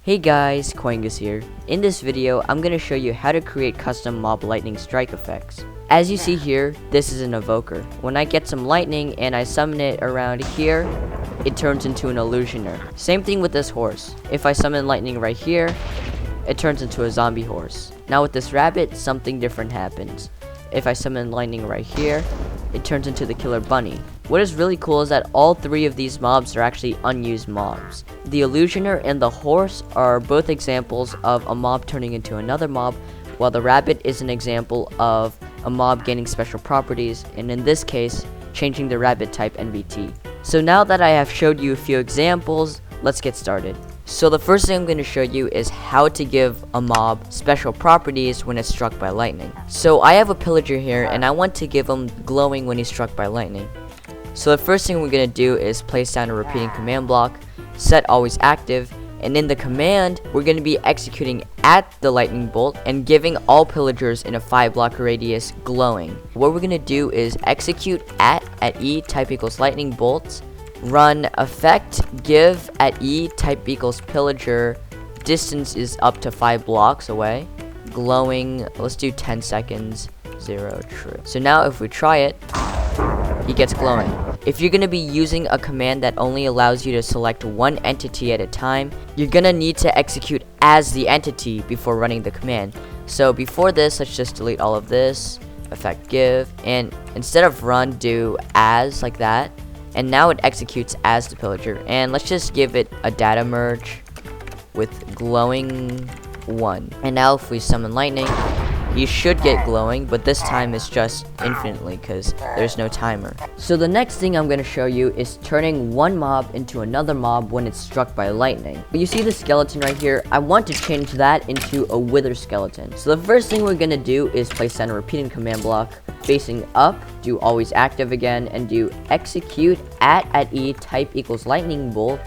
Hey guys, Coingus here. In this video, I'm going to show you how to create custom mob lightning strike effects. As you see here, this is an evoker. When I get some lightning and I summon it around here, it turns into an illusioner. Same thing with this horse. If I summon lightning right here, it turns into a zombie horse. Now with this rabbit, something different happens. If I summon lightning right here, it turns into the killer bunny. What is really cool is that all three of these mobs are actually unused mobs. The illusioner and the horse are both examples of a mob turning into another mob, while the rabbit is an example of a mob gaining special properties, and in this case, changing the rabbit type NVT. So now that I have showed you a few examples, let's get started. So the first thing I'm going to show you is how to give a mob special properties when it's struck by lightning. So I have a pillager here and I want to give him glowing when he's struck by lightning. So the first thing we're going to do is place down a repeating command block, set always active, and in the command we're going to be executing at the lightning bolt and giving all pillagers in a 5-block radius glowing. What we're going to do is execute at E type equals lightning bolts, run effect give at E type equals pillager, distance is up to 5 blocks away, glowing, let's do 10 seconds, 0 true. So now if we try it, he gets glowing. If you're going to be using a command that only allows you to select one entity at a time, you're going to need to execute as the entity before running the command. So before this, let's just delete all of this, effect give, and instead of run, do as like that. And now it executes as the pillager, and let's just give it a data merge with glowing 1. And now if we summon lightning, he should get glowing, but this time it's just infinitely because there's no timer. So the next thing I'm going to show you is turning one mob into another mob when it's struck by lightning. But you see the skeleton right here? I want to change that into a wither skeleton. So the first thing we're going to do is place down a repeating command block, facing up, do always active again, and do execute at E type equals lightning bolt,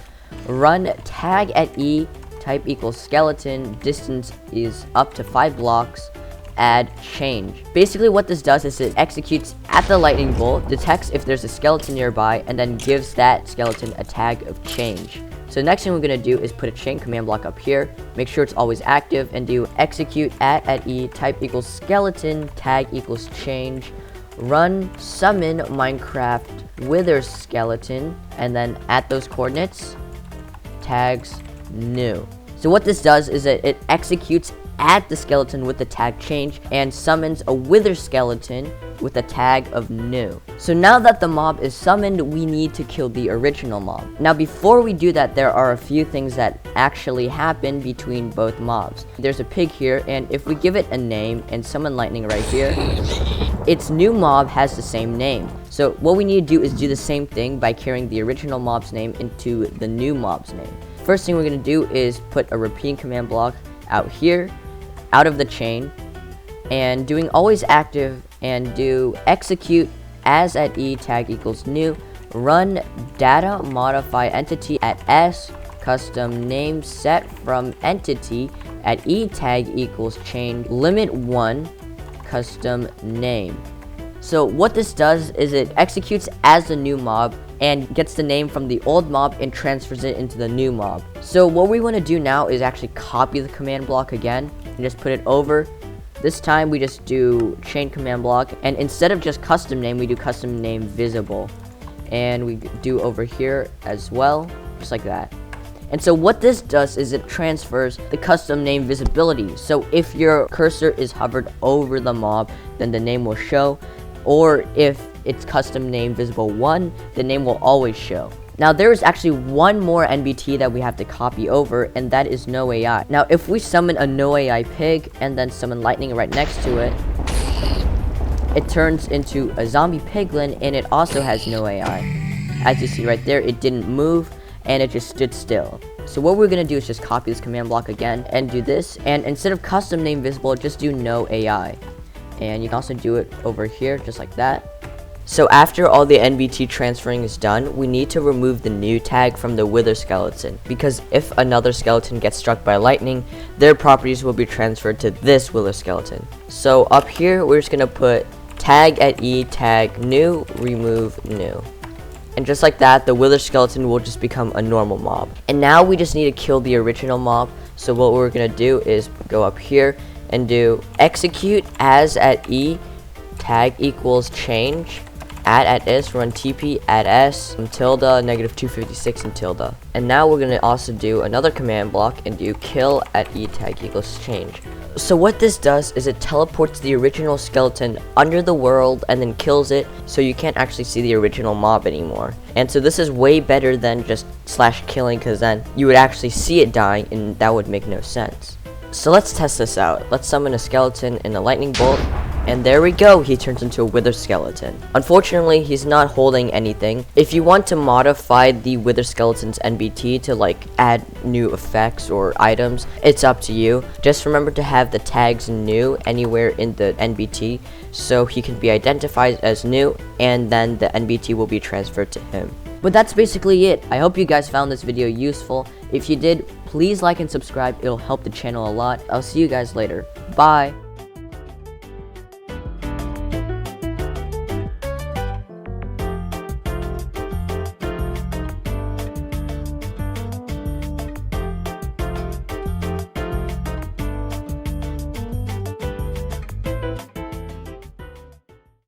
run tag at E type equals skeleton, distance is up to 5 blocks, add change. Basically what this does is it executes at the lightning bolt, detects if there's a skeleton nearby, and then gives that skeleton a tag of change. So the next thing we're going to do is put a chain command block up here, make sure it's always active, and do execute at E type equals skeleton, tag equals change, run summon Minecraft wither skeleton, and then at those coordinates, tags new. So what this does is that it executes at the skeleton with the tag change and summons a wither skeleton with a tag of new. So now that the mob is summoned, we need to kill the original mob. Now before we do that, there are a few things that actually happen between both mobs. There's a pig here, and if we give it a name and summon lightning right here, its new mob has the same name. So what we need to do is do the same thing by carrying the original mob's name into the new mob's name. First thing we're going to do is put a repeating command block out here, out of the chain, and doing always active, and do execute as at E tag equals new, run data modify entity at S, custom name set from entity at E tag equals change limit 1 custom name. So what this does is it executes as the new mob and gets the name from the old mob and transfers it into the new mob. So what we want to do now is actually copy the command block again and just put it over. This time we just do chain command block, and instead of just custom name, we do CustomNameVisible, and we do over here as well, just like that. And so what this does is it transfers the custom name visibility. So if your cursor is hovered over the mob, then the name will show, or if it's custom name visible 1, the name will always show. Now there is actually one more NBT that we have to copy over, and that is NoAI. Now if we summon a NoAI pig and then summon lightning right next to it, it turns into a zombie piglin, and it also has NoAI. As you see right there, it didn't move and it just stood still. So what we're going to do is just copy this command block again and do this, and instead of custom name visible, just do NoAI. And you can also do it over here just like that. So after all the NBT transferring is done, we need to remove the new tag from the wither skeleton, because if another skeleton gets struck by lightning, their properties will be transferred to this wither skeleton. So up here, we're just going to put tag at E tag new, remove new. And just like that, the wither skeleton will just become a normal mob. And now we just need to kill the original mob. So what we're gonna do is go up here and do execute as at E, tag equals change, at is, run tp at s, tilde, negative 256 and tilde. And now we're gonna also do another command block and do kill at E tag equals change. So what this does is it teleports the original skeleton under the world and then kills it, so you can't actually see the original mob anymore. And so this is way better than just /killing, because then you would actually see it dying and that would make no sense. So let's test this out. Let's summon a skeleton in a lightning bolt, and there we go, he turns into a wither skeleton. Unfortunately, he's not holding anything. If you want to modify the wither skeleton's NBT to like add new effects or items, it's up to you. Just remember to have the tags new anywhere in the NBT so he can be identified as new, and then the NBT will be transferred to him. But that's basically it. I hope you guys found this video useful. If you did, please like and subscribe. It'll help the channel a lot. I'll see you guys later. Bye.